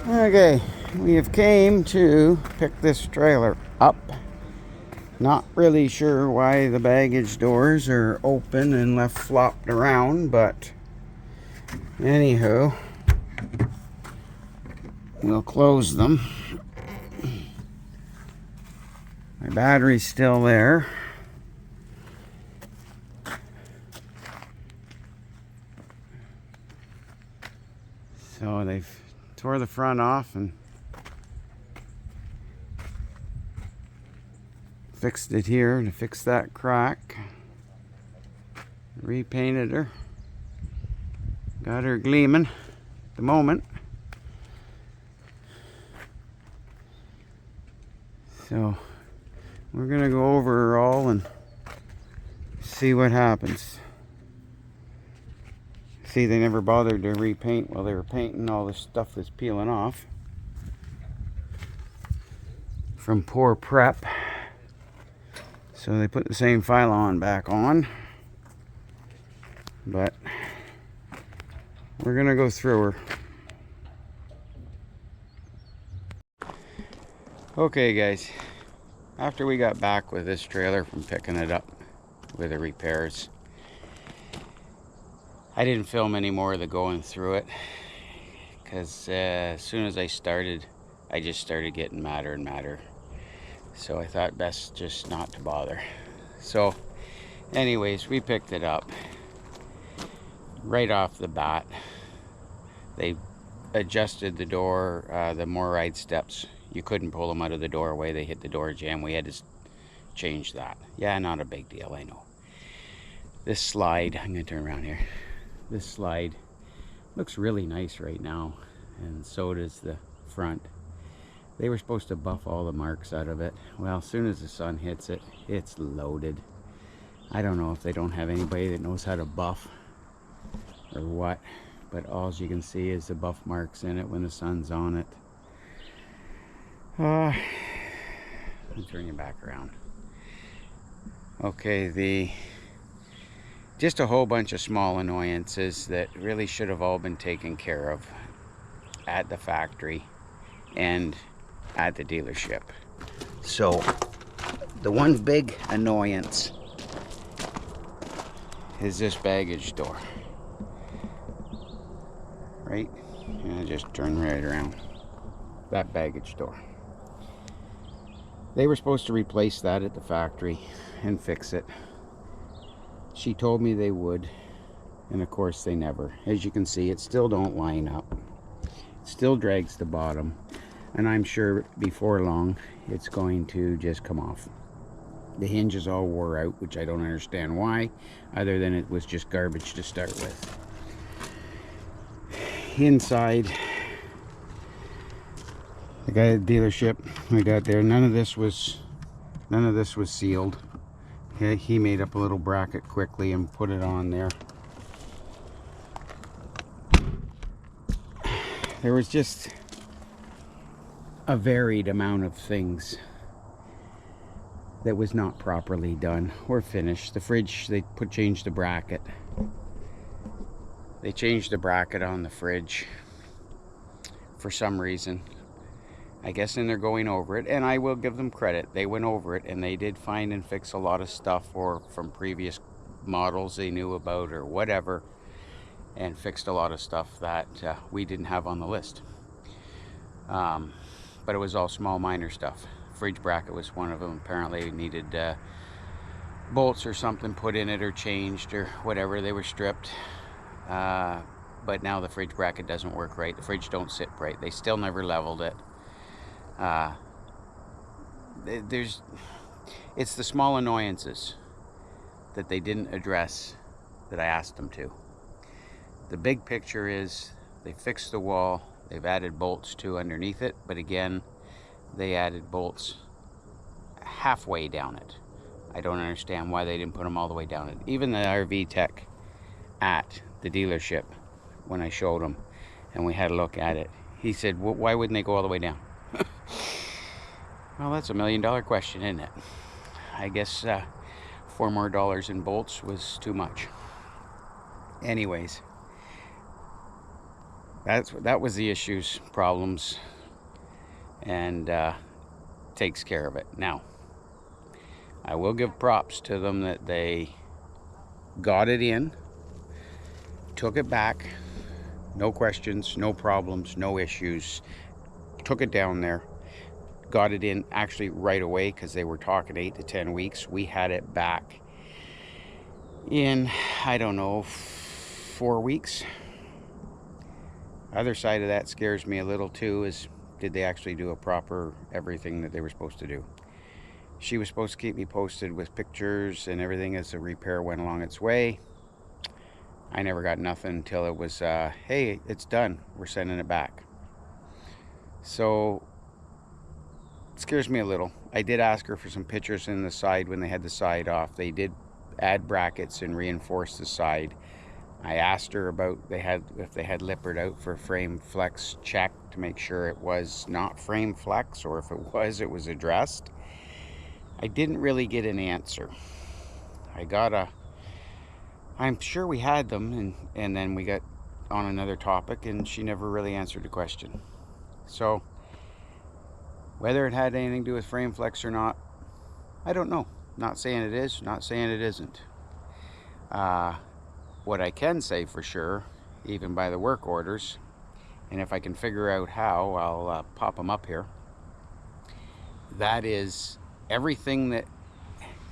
Okay, we have came to pick this trailer up. Not really sure why the baggage doors are open and left flopped around, but anywho, we'll close them. My battery's still there. So they've tore the front off and fixed it here to fix that crack. Repainted her. Got her gleaming at the moment. So we're gonna go over her all and see what happens. See, they never bothered to repaint while they were painting. All the stuff that's peeling off from poor prep. So they put the same Phylon back on. But we're gonna go through her. Okay guys, after we got back with this trailer from picking it up with the repairs, I didn't film any more of the going through it because as soon as I started, I just started getting madder and madder. So I thought best just not to bother. So anyways, we picked it up. Right off the bat, they adjusted the door, the MORryde steps. You couldn't pull them out of the doorway. They hit the door jamb. We had to change that. Yeah, not a big deal, I know. This slide, I'm gonna turn around here. This slide looks really nice right now, and so does the front. They were supposed to buff all the marks out of it. Well, as soon as the sun hits it, it's loaded. I don't know if they don't have anybody that knows how to buff or what, but all you can see is the buff marks in it when the sun's on it. Let me turn you back around. Okay, just a whole bunch of small annoyances that really should have all been taken care of at the factory and at the dealership. So the one big annoyance is this baggage door. Right? And just turn right around. That baggage door. They were supposed to replace that at the factory and fix it. She told me they would, and of course they never. As you can see, it still don't line up. It still drags the bottom, and I'm sure before long it's going to just come off. The hinge is all wore out, which I don't understand why, other than it was just garbage to start with. Inside, the guy at the dealership we got there, none of this was sealed. Okay, he made up a little bracket quickly and put it on there. There was just a varied amount of things that was not properly done or finished. The fridge, they changed the bracket. They changed the bracket on the fridge for some reason. I guess and they're going over it, and I will give them credit. They went over it and they did find and fix a lot of stuff or from previous models they knew about or whatever, and fixed a lot of stuff that we didn't have on the list. But it was all small minor stuff. Fridge bracket was one of them. Apparently it needed bolts or something put in it or changed or whatever. They were stripped. But now the fridge bracket doesn't work right. The fridge don't sit right. They still never leveled it. It's the small annoyances that they didn't address that I asked them to. The big picture is they fixed the wall. They've added bolts to underneath it, but again, they added bolts halfway down it. I don't understand why they didn't put them all the way down it. Even the RV tech at the dealership, when I showed him and we had a look at it, he said, why wouldn't they go all the way down? Well, that's $1 million question, isn't it? I guess $4 more in bolts was too much. Anyways, that was the issues, problems, and takes care of it. Now, I will give props to them that they got it in, took it back, no questions, no problems, no issues, took it down there, got it in actually right away because they were talking 8 to 10 weeks. We had it back in, I don't know, 4 weeks. Other side of that scares me a little too is, did they actually do a proper everything that they were supposed to do? She was supposed to keep me posted with pictures and everything as the repair went along its way. I never got nothing until it was, hey, it's done, we're sending it back. So it scares me a little. I did ask her for some pictures in the side when they had the side off. They did add brackets and reinforce the side. I asked her about if they had Lippert out for frame flex check to make sure it was not frame flex, or if it was addressed. I didn't really get an answer. I'm sure we had them, and then we got on another topic, and she never really answered the question. So whether it had anything to do with frame flex or not, I don't know. Not saying it is, not saying it isn't. What I can say for sure, even by the work orders, and if I can figure out how, I'll pop them up here. That is everything that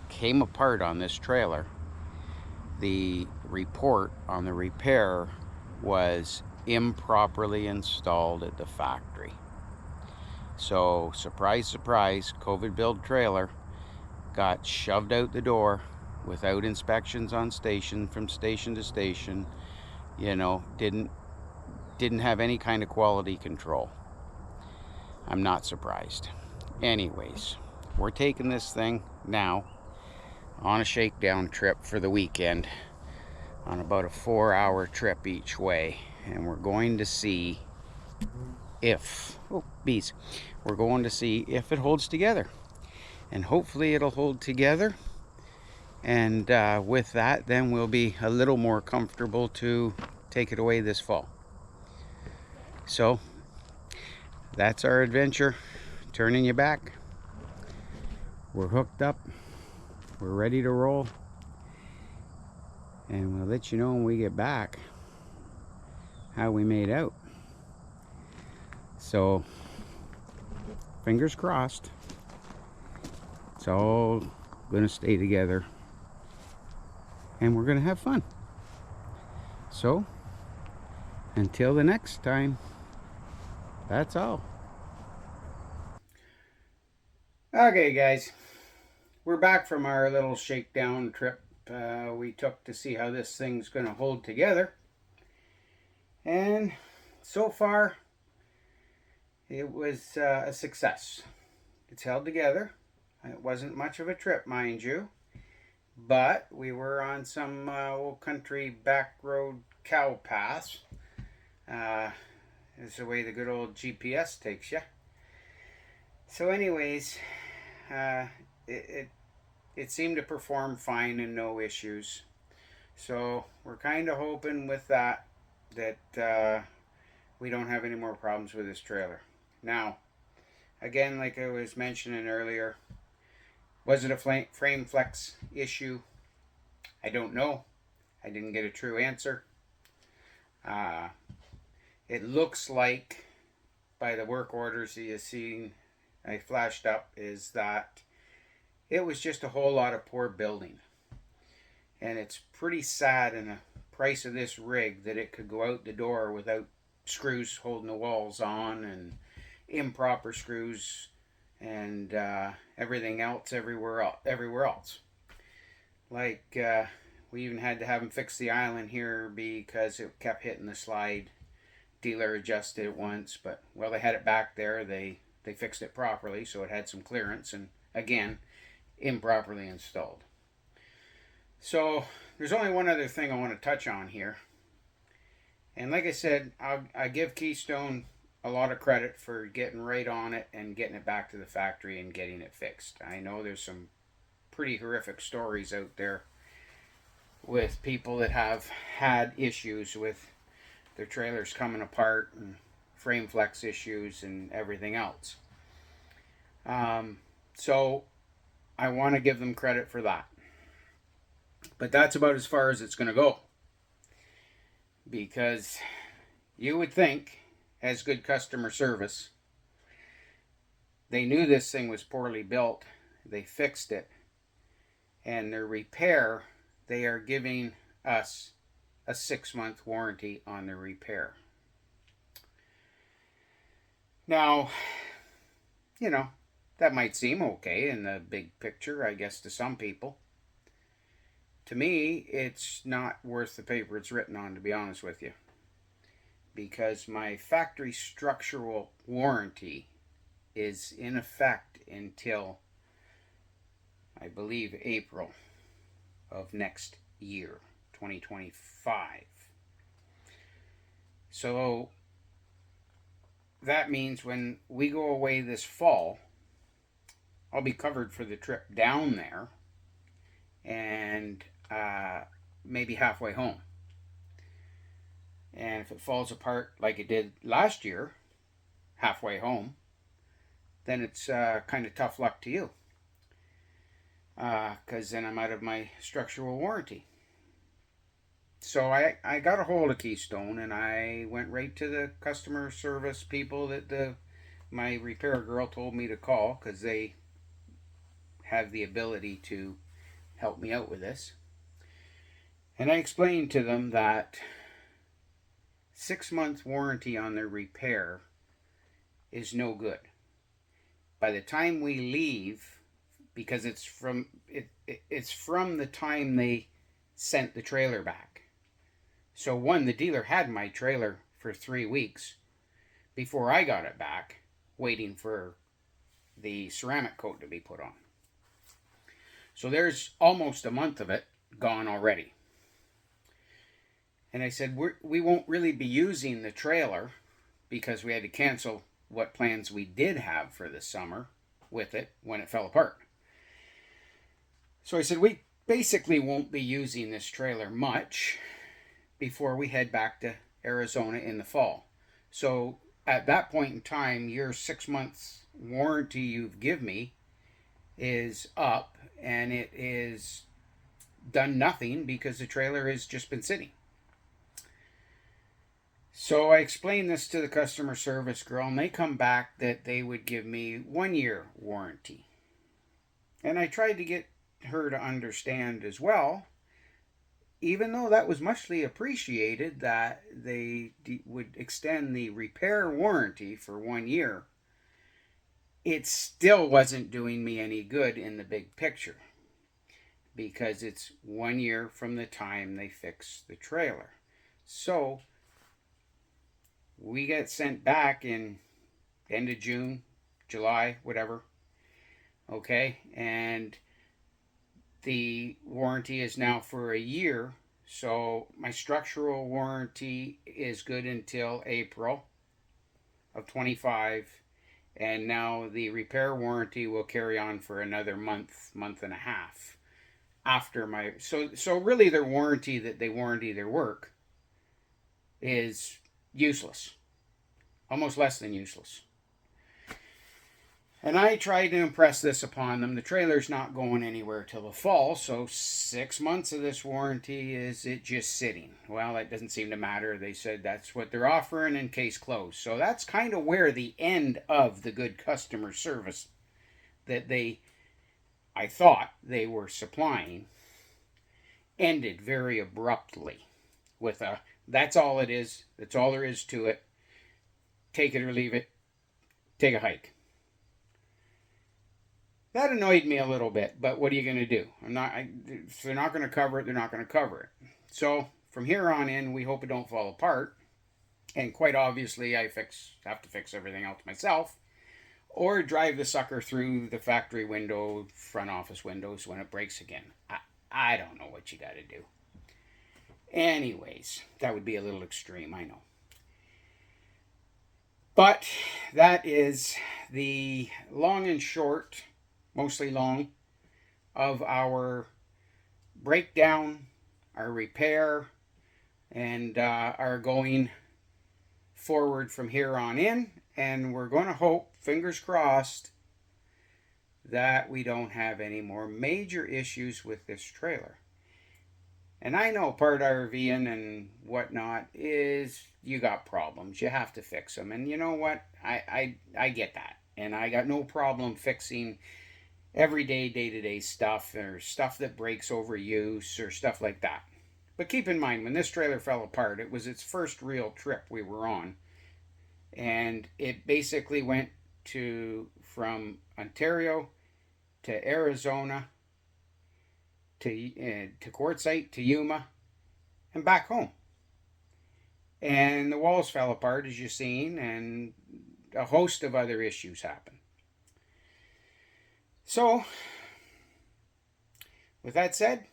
came apart on this trailer. The report on the repair was improperly installed at the factory. So, surprise, surprise, COVID build trailer got shoved out the door without inspections on station, from station to station. Didn't have any kind of quality control. I'm not surprised. Anyways, we're taking this thing now on a shakedown trip for the weekend, on about a 4-hour trip each way, and we're going to see if, we're going to see if it holds together, and hopefully it'll hold together. And with that, then we'll be a little more comfortable to take it away this fall. So that's our adventure, turning you back. We're hooked up, we're ready to roll, and we'll let you know when we get back how we made out. So fingers crossed, it's all gonna stay together and we're gonna have fun. So until the next time, that's all. Okay guys, we're back from our little shakedown trip we took to see how this thing's gonna hold together, and so far it was a success. It's held together. It wasn't much of a trip, mind you, but we were on some old country back road cow paths. It's the way the good old GPS takes you. So anyways, it seemed to perform fine and no issues. So we're kind of hoping with that we don't have any more problems with this trailer. Now, again, like I was mentioning earlier, was it a frame flex issue? I don't know. I didn't get a true answer. It looks like, by the work orders you've seen I flashed up, is that it was just a whole lot of poor building. And it's pretty sad in the price of this rig that it could go out the door without screws holding the walls on, and improper screws, and everything else everywhere else. Like we even had to have them fix the island here because it kept hitting the slide. Dealer adjusted it once, but well, they had it back there. They fixed it properly, so it had some clearance, and again, improperly installed. So there's only one other thing I want to touch on here. And like I said, I give Keystone a lot of credit for getting right on it and getting it back to the factory and getting it fixed. I know there's some pretty horrific stories out there with people that have had issues with their trailer's coming apart and frame flex issues and everything else. So I want to give them credit for that. But that's about as far as it's going to go. Because you would think, as good customer service, they knew this thing was poorly built, they fixed it, and their repair, they are giving us a 6-month warranty on the repair. Now, you know, that might seem okay in the big picture, I guess, to some people. To me, it's not worth the paper it's written on, to be honest with you. Because my factory structural warranty is in effect until, I believe, April of next year, 2025. So that means when we go away this fall, I'll be covered for the trip down there and maybe halfway home. And if it falls apart like it did last year, halfway home, then it's kind of tough luck to you. Because then I'm out of my structural warranty. So I got a hold of Keystone and I went right to the customer service people that my repair girl told me to call, because they have the ability to help me out with this. And I explained to them that 6-month warranty on their repair is no good. By the time we leave, because it's from the time they sent the trailer back. So one, the dealer had my trailer for 3 weeks before I got it back, waiting for the ceramic coat to be put on. So there's almost a month of it gone already. And I said, we won't really be using the trailer because we had to cancel what plans we did have for the summer with it when it fell apart. So I said, we basically won't be using this trailer much before we head back to Arizona in the fall. So at that point in time, your 6 months warranty you've given me is up, and it is done nothing because the trailer has just been sitting. So I explained this to the customer service girl, and they come back that they would give me 1-year warranty. And I tried to get her to understand as well, even though that was muchly appreciated that they would extend the repair warranty for 1 year, it still wasn't doing me any good in the big picture, because it's 1 year from the time they fix the trailer. So we get sent back in end of June, July, whatever. Okay, and the warranty is now for a year. So my structural warranty is good until April of 25. And now the repair warranty will carry on for another month and a half after my... So really their warranty that they warranty their work is useless. Almost less than useless. And I tried to impress this upon them. The trailer's not going anywhere till the fall, so 6 months of this warranty is it just sitting. Well, that doesn't seem to matter. They said that's what they're offering in case closed. So that's kind of where the end of the good customer service that I thought they were supplying ended very abruptly with a, that's all it is. That's all there is to it. Take it or leave it. Take a hike. That annoyed me a little bit, but what are you going to do? If they're not going to cover it, they're not going to cover it. So from here on in, we hope it don't fall apart. And quite obviously, I have to fix everything else myself, or drive the sucker through the factory window, front office windows when it breaks again. I don't know what you got to do. Anyways, that would be a little extreme, I know. But that is the long and short, mostly long, of our breakdown, our repair, and our going forward from here on in, and we're going to hope, fingers crossed, that we don't have any more major issues with this trailer. And I know part RVing and whatnot is you got problems. You have to fix them. And you know what? I get that. And I got no problem fixing everyday, day to day stuff or stuff that breaks over use or stuff like that. But keep in mind, when this trailer fell apart, it was its first real trip we were on. And it basically went from Ontario to Arizona to Quartzsite to Yuma and back home. And the walls fell apart, as you've seen, and a host of other issues happened. So, with that said,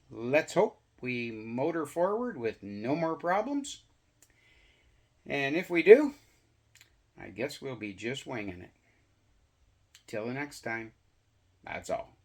let's hope we motor forward with no more problems. And if we do, I guess we'll be just winging it. Till the next time, that's all.